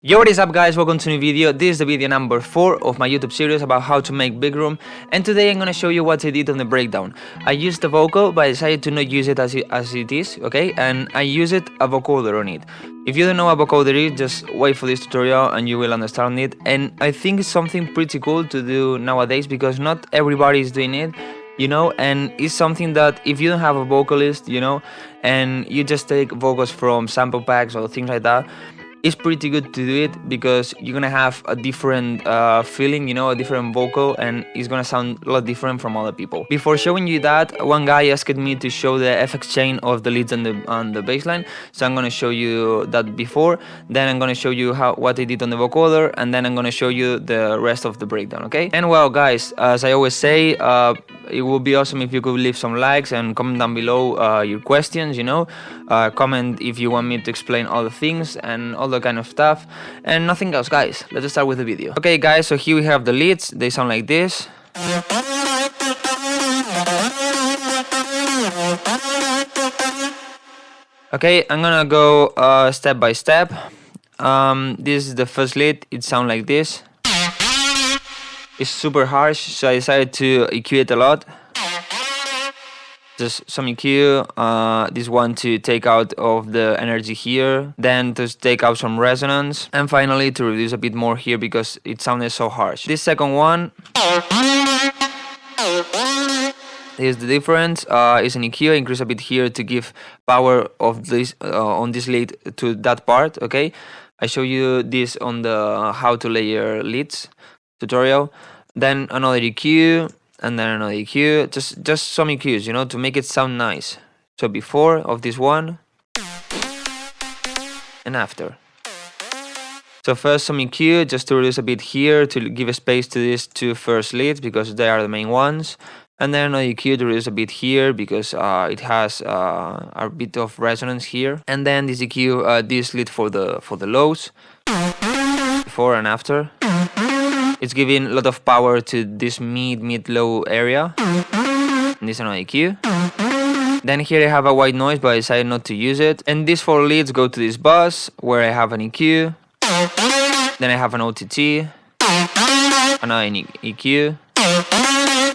Yo, what is up guys, welcome to a new video. This is the video number 4 of my YouTube series about how to make Bigroom, and today I'm gonna show you what I did on the breakdown. I used the vocal, but I decided to not use it as it is, okay? And I used a vocoder on it. If you don't know what vocoder is, just wait for this tutorial and you will understand it. And I think it's something pretty cool to do nowadays because not everybody is doing it, you know, and it's something that if you don't have a vocalist, you know, and you just take vocals from sample packs or things like that, it's pretty good to do it because you're gonna have a different feeling, you know, a different vocal, and it's gonna sound a lot different from other people. Before showing you that, one guy asked me to show the FX chain of the leads on the bass line, so I'm gonna show you that before, then I'm gonna show you what I did on the vocoder, and then I'm gonna show you the rest of the breakdown, okay? And well guys, as I always say, it would be awesome if you could leave some likes and comment down below your questions, you know, comment if you want me to explain all the things and all the kind of stuff, and nothing else. Guys, let's start with the video. Okay guys, so here we have the leads. They sound like this. Okay, I'm gonna go step by step. This is the first lead. It sounds like this. It's super harsh, so I decided to EQ it a lot. Just some EQ, this one to take out of the energy here, then to take out some resonance, and finally to reduce a bit more here because it sounded so harsh. This second one is the difference. Is an EQ, increase a bit here to give power of this on this lead to that part. Okay, I show you this on the how to layer leads tutorial. Then another EQ, and then another EQ, just some EQs, you know, to make it sound nice. So before of this one and after. So first some EQ just to reduce a bit here to give a space to these two first leads because they are the main ones, and then another EQ to reduce a bit here because it has a bit of resonance here, and then this EQ, this lead for the lows, before and after. It's giving a lot of power to this mid-low area. And this is another EQ. Then here I have a white noise, but I decided not to use it. And these 4 leads go to this bus, where I have an EQ. Then I have an OTT. Another EQ.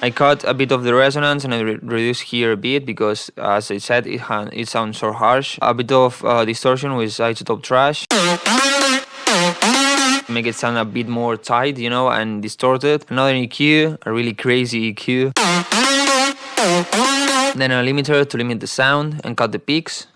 I cut a bit of the resonance and I reduced here a bit because, as I said, it sounds so harsh. A bit of distortion with isotope trash. Make it sound a bit more tight, you know, and distorted. Another EQ, a really crazy EQ. Then a limiter to limit the sound and cut the peaks.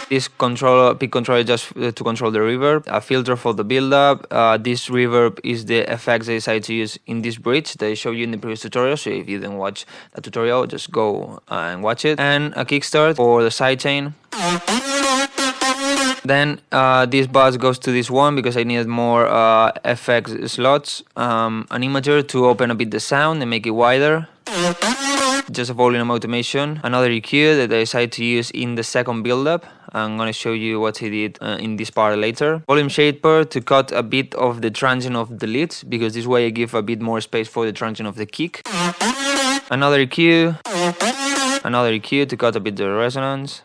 This peak controller just to control the reverb. A filter for the build-up. This reverb is the effects I decided to use in this bridge that I showed you in the previous tutorial. So if you didn't watch that tutorial, just go and watch it. And a kickstart for the sidechain. Then this bus goes to this one because I needed more FX slots. An imager to open a bit the sound and make it wider. Just a volume automation. Another EQ that I decided to use in the second build-up. I'm gonna show you what I did in this part later. Volume shaper to cut a bit of the transient of the leads because this way I give a bit more space for the transient of the kick. Another EQ. Another EQ to cut a bit the resonance.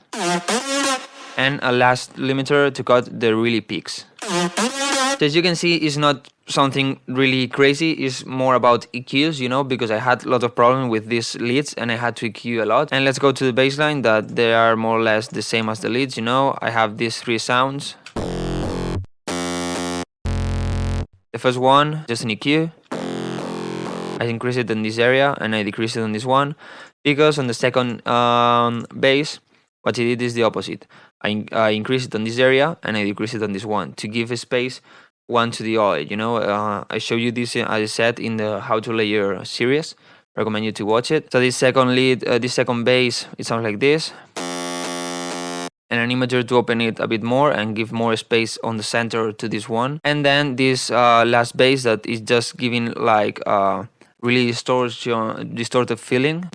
And a last limiter to cut the really peaks. So as you can see, it's not something really crazy, it's more about EQs, you know, because I had a lot of problems with these leads and I had to EQ a lot. And let's go to the bassline, that they are more or less the same as the leads, you know. I have these 3 sounds. The first one, just an EQ. I increase it in this area and I decrease it on this one, because on the second bass, what I did is the opposite. I increase it on this area and I decrease it on this one to give a space one to the other, you know. I show you this, as I said, in the how to layer series. Recommend you to watch it. So this second lead, this second bass, it sounds like this. And an imager to open it a bit more and give more space on the center to this one. And then this last bass that is just giving like really distorted feeling.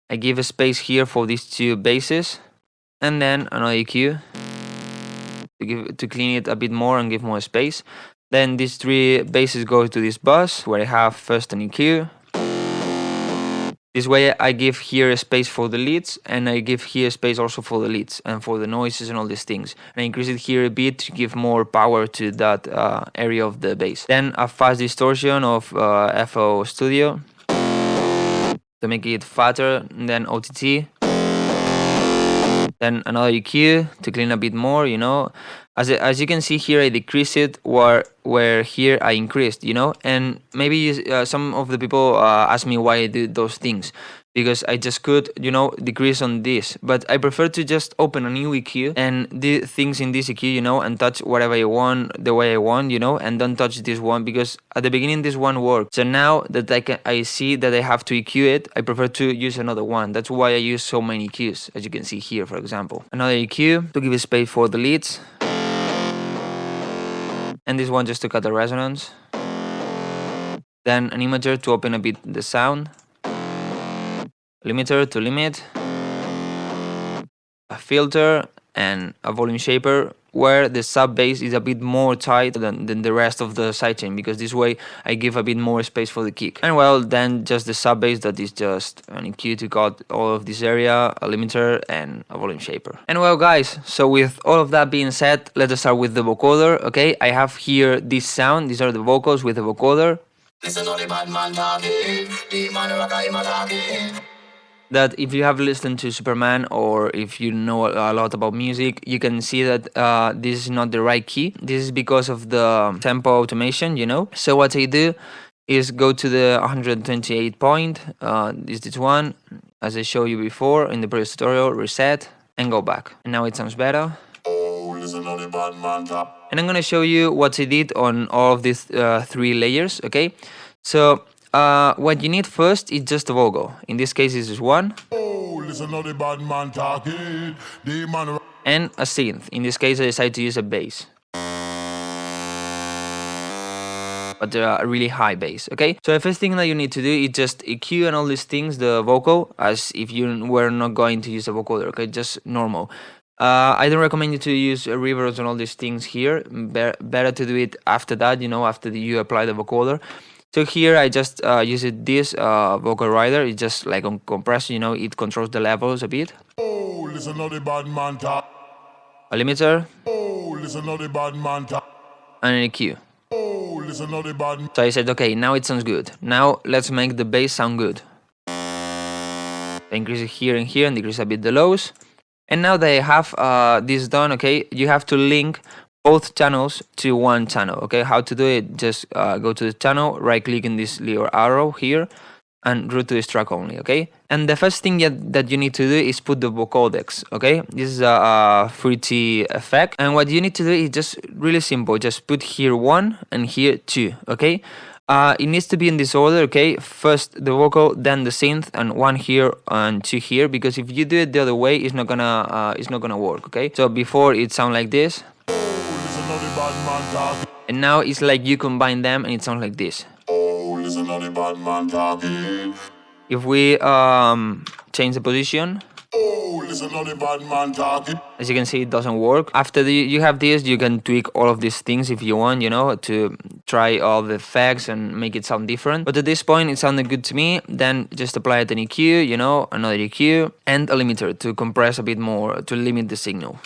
I give a space here for these 2 basses, and then another EQ to clean it a bit more and give more space. Then these 3 basses go to this bus where I have first an EQ, This way I give here a space for the leads, and I give here space also for the leads and for the noises and all these things. And I increase it here a bit to give more power to that area of the bass. Then a fast distortion of FL Studio to make it fatter, and then OTT. Then another EQ to clean a bit more, you know. As you can see here, I decreased it where here I increased, you know. And maybe some of the people ask me why I do those things, because I just could, you know, decrease on this. But I prefer to just open a new EQ and do things in this EQ, you know, and touch whatever I want, the way I want, you know, and don't touch this one, because at the beginning this one worked. So now that I see that I have to EQ it, I prefer to use another one. That's why I use so many EQs, as you can see here, for example. Another EQ to give a space for the leads. And this one just to cut the resonance. Then an imager to open a bit the sound. Limiter to limit. A filter and a volume shaper where the sub bass is a bit more tight than the rest of the sidechain, because this way I give a bit more space for the kick. And well, then just the sub bass, that is just an EQ to cut all of this area, a limiter and a volume shaper. And well guys, so with all of that being said, let us start with the vocoder. Okay, I have here this sound, these are the vocals with the vocoder. That if you have listened to Superman, or if you know a lot about music, you can see that this is not the right key. This is because of the tempo automation, you know. So what I do is go to the 128 point, is this one, as I showed you before in the previous tutorial, reset, and go back. And now it sounds better. And I'm gonna show you what I did on all of these 3 layers, okay? So what you need first is just a vocal. In this case, this is one. And a synth. In this case, I decided to use a bass. But a really high bass, okay? So the first thing that you need to do is just EQ and all these things, the vocal, as if you were not going to use a vocoder, okay? Just normal. I don't recommend you to use reverbs and all these things here. Better to do it after that, you know, after you apply the vocoder. So here I just use this vocal rider. It's just like on compressor, you know, it controls the levels a bit. A limiter. And an EQ. So I said, okay, now it sounds good. Now let's make the bass sound good. I increase it here and here and decrease a bit the lows. And now that I have this done, okay, you have to link both channels to one channel, okay? How to do it? Just go to the channel, right click in this little arrow here, and route to this track only, okay? And the first thing that you need to do is put the vocodecs, okay? This is a fruity effect, and what you need to do is just really simple. Just put here 1 and here 2, okay? It needs to be in this order, okay? First the vocal, then the synth, and 1 here and 2 here, because if you do it the other way, it's not gonna work, okay? So before it sounds like this. And now it's like you combine them and it sounds like this. If we change the position, as you can see, it doesn't work. After you have this, you can tweak all of these things if you want, you know, to try all the effects and make it sound different. But at this point, it sounded good to me. Then just apply an EQ, you know, another EQ, and a limiter to compress a bit more, to limit the signal.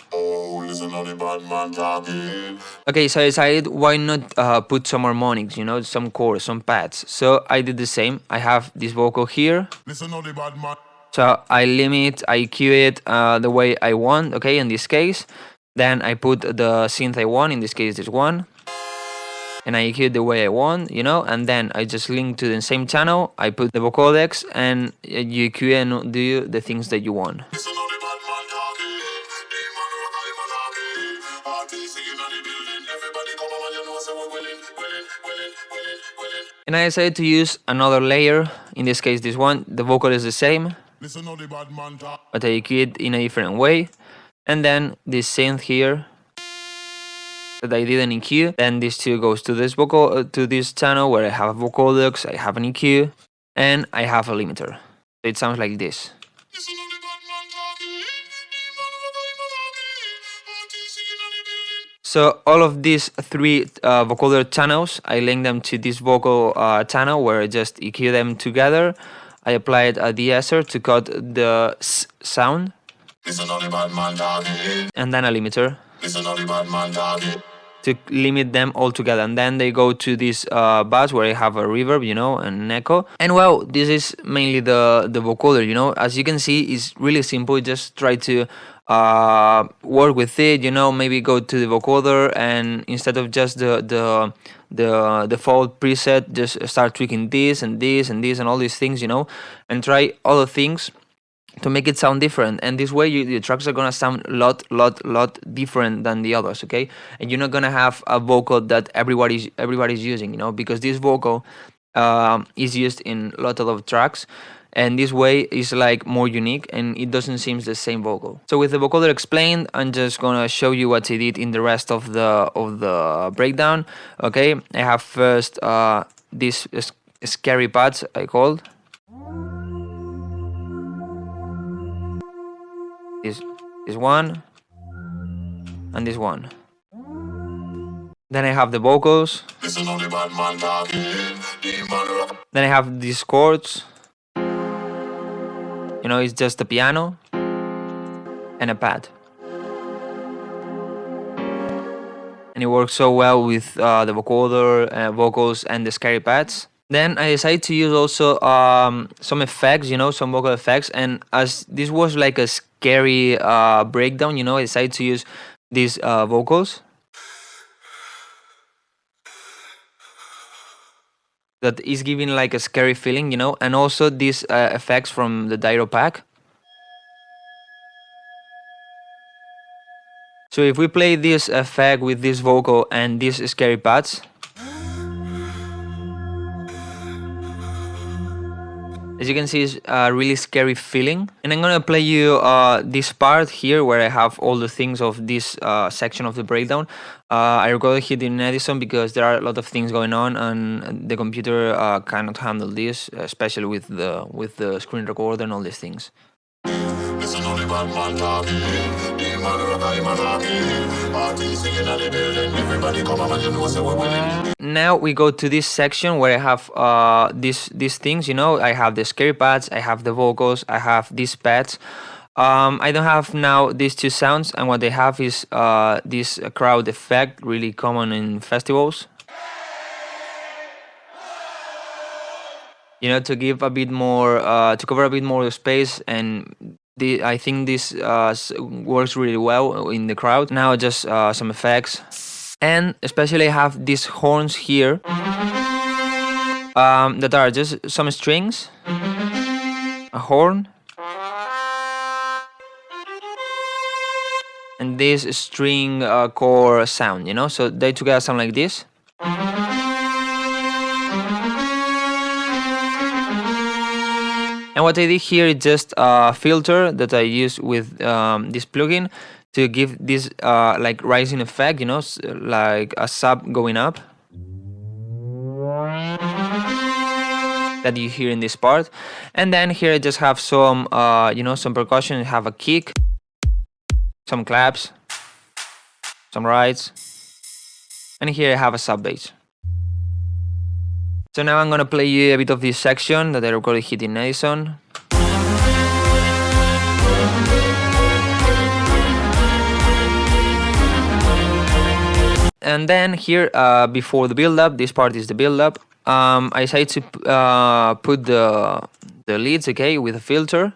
Okay, so I decided why not put some harmonics, you know, some chords, some pads. So I did the same. I have this vocal here. So I limit, I EQ it the way I want, okay, in this case. Then I put the synth I want, in this case this one. And I EQ it the way I want, you know, and then I just link to the same channel. I put the vocodecs and you EQ and do the things that you want. And I decided to use another layer, in this case this one. The vocal is the same, but I EQ it in a different way. And then this synth here that I didn't EQ, then this 2 goes to this vocal, to this channel where I have vocodecs, I have an EQ, and I have a limiter. So it sounds like this. So all of these 3 vocoder channels, I link them to this vocal channel where I just EQ them together. I applied a de-esser to cut the s sound, and then a limiter to limit them all together. And then they go to this bus where I have a reverb, you know, and an echo. And well, this is mainly the vocoder, you know. As you can see, it's really simple. Just try to work with it, you know. Maybe go to the vocoder, and instead of just the default preset, just start tweaking this and this and this and all these things, you know, and try other things to make it sound different. And this way your tracks are gonna sound a lot different than the others, okay? And you're not gonna have a vocal that everybody's using, you know, because this vocal is used in a lot of tracks, and this way is like more unique and it doesn't seem the same vocal. So with the vocoder explained, I'm just gonna show you what I did in the rest of the breakdown. Okay, I have first these scary pads I called. This one and this one. Then I have the vocals. Then I have these chords. You know, it's just a piano and a pad. And it works so well with the vocoder, vocals, and the scary pads. Then I decided to use also some effects, you know, some vocal effects. And as this was like a scary breakdown, you know, I decided to use these vocals that is giving like a scary feeling, you know, and also these effects from the Dyro pack. So if we play this effect with this vocal and these scary pads, as you can see, it's a really scary feeling. And I'm gonna play you this part here where I have all the things of this section of the breakdown. I recorded it in Edison because there are a lot of things going on and the computer cannot handle this, especially with the screen recorder and all these things. Now we go to this section where I have these things, you know. I have the scary pads, I have the vocals, I have these pads. I don't have now these two sounds, and what they have is this crowd effect, really common in festivals. You know, to give a bit more, to cover a bit more space, and I think this works really well in the crowd. Now just some effects, and especially I have these horns here that are just some strings, a horn, and this string core sound, you know, so they together sound like this. And what I did here is just a filter that I use with this plugin to give this like rising effect, you know, like a sub going up that you hear in this part. And then here I just have some, you know, some percussion. I have a kick, some claps, some rides, and here I have a sub bass. So now I'm gonna play you a bit of this section that I recorded here in Edison. And then here, before the build-up, this part is the build-up. I decided to put the leads, okay, with a filter.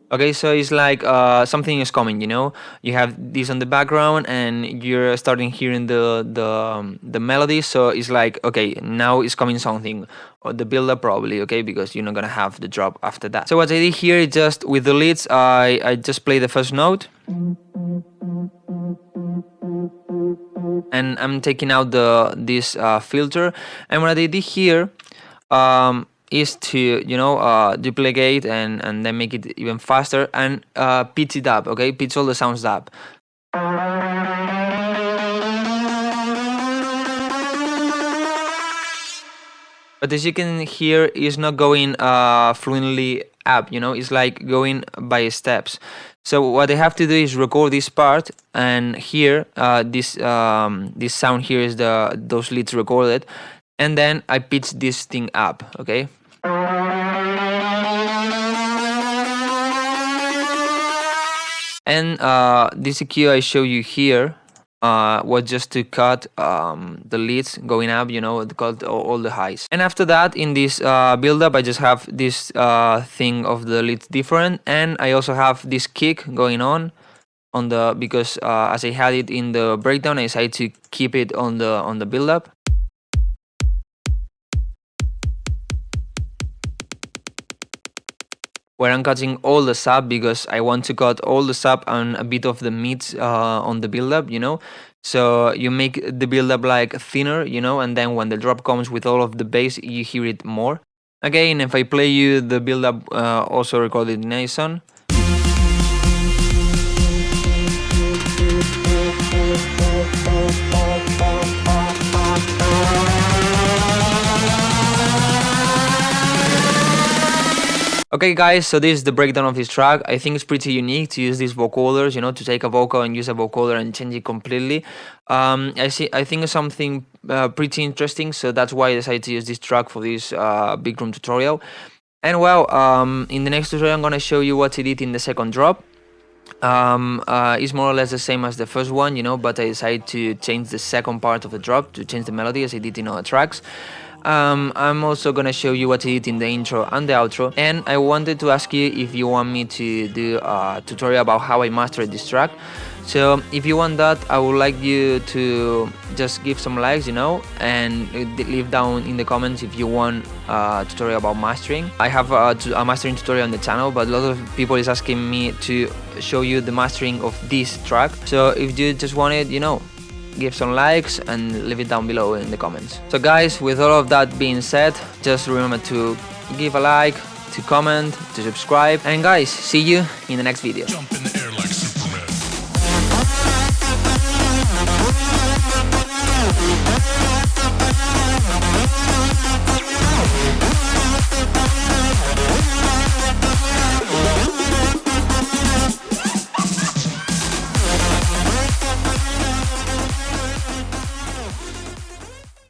Okay, so it's like something is coming, you know. You have this on the background, and you're starting hearing the melody. So it's like, okay, now is coming something, or the build-up probably, okay, because you're not gonna have the drop after that. So what I did here is just with the leads, I just play the first note, and I'm taking out this filter. And what I did here is to, you know, duplicate and then make it even faster and pitch it up, okay, pitch all the sounds up. But as you can hear, it's not going fluently up, you know, it's like going by steps. So what I have to do is record this part, and here this sound here is those leads recorded. and then I pitch this thing up, okay? And this EQ I show you here was just to cut the leads going up, you know, cut all the highs. And after that, in this build-up, I just have this thing of the leads different, and I also have this kick going on the, because as I had it in the breakdown, I decided to keep it on the build-up. Where I'm cutting all the sub, because I want to cut all the sub and a bit of the mids on the build-up, you know. So you make the build-up like thinner, you know, and then when the drop comes with all of the bass, you hear it more. Again, if I play you the build-up also recorded in JSON. Okay guys, so this is the breakdown of this track. I think it's pretty unique to use these vocoders, you know, to take a vocal and use a vocoder and change it completely. I think it's something pretty interesting, so that's why I decided to use this track for this Bigroom tutorial. And well, in the next tutorial I'm gonna show you what I did in the second drop. It's more or less the same as the first one, you know, but I decided to change the second part of the drop, to change the melody as I did in other tracks. I'm also gonna show you what I did in the intro and the outro, and I wanted to ask you if you want me to do a tutorial about how I mastered this track. So if you want that, I would like you to just give some likes, you know, and leave down in the comments if you want a tutorial about mastering. I have a mastering tutorial on the channel, but a lot of people is asking me to show you the mastering of this track. So if you just want it, you know, give some likes and leave it down below in the comments. So guys, with all of that being said, just remember to give a like, to comment, to subscribe, and guys, see you in the next video.